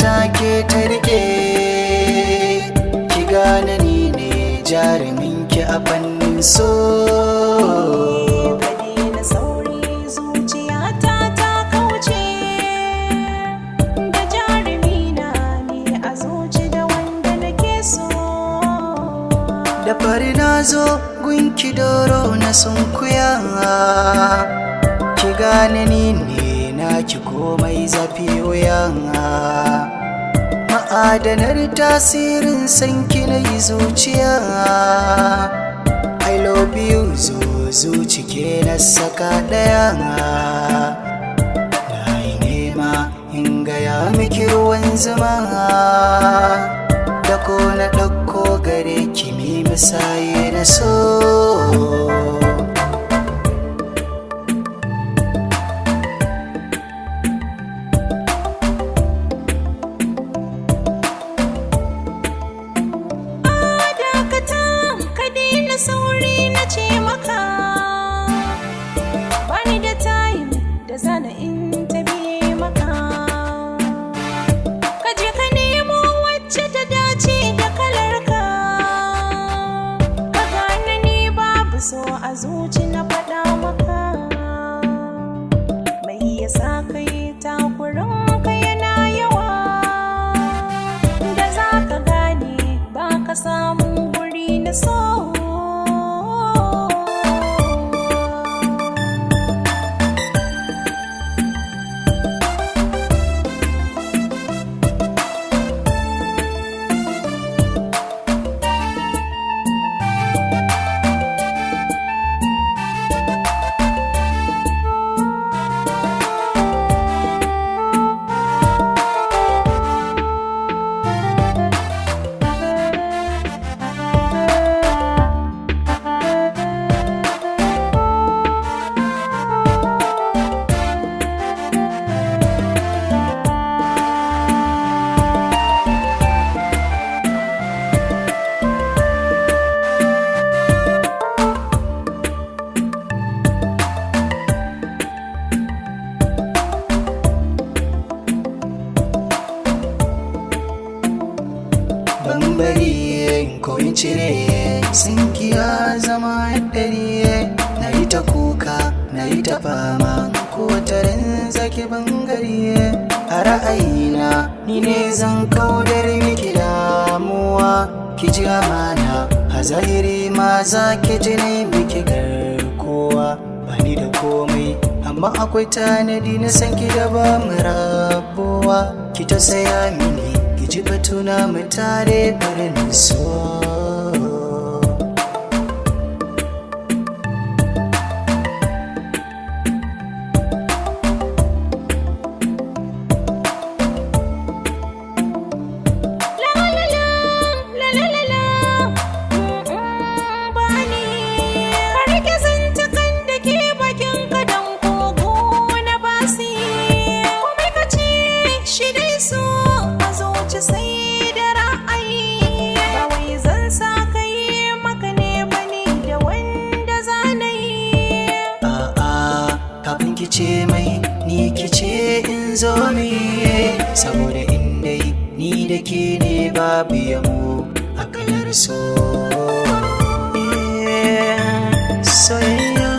ta ke ta rike, ki gane ni ne jarumin ki a fannin so. Da fari na zo gunki doro na sunkuya, ki gane ni ne naki komai zafi wuya. Ma'adanar tasirin sanki na yi zuciya, I love you zo zuci ke na saka ɗaya. Na yi nema in gaya miki ruwan zuma, da ko na ɗauko gare ki mi misaye na so. Sauri na ce maka bani da time da zana in ta biye maka, ka je ka nemo wacce ta dace da kalarka, ka gane ni babu so a zuci na faɗa maka. Mai yasa kai takurin ka yana yawa, da za ka gane ba ka samun guri na so. Bari ko in cire sinki ya zama dare, na yi ta kuka na yi ta fama ko tarin zaki bangare. A ra'ayina ni ne zan kaudar miki damuwa, ki ji amana a zahiri ma za ki ji na miki garkuwa. Bani da komai amma akwai tanadi na san ki da ba mu rabuwa, ki ta saya mini ji batuna mu tare birnin so. Kice mai ni kice in zo miye, saboda in dai ni da ke ne babu yamo a kalar so. Soyayya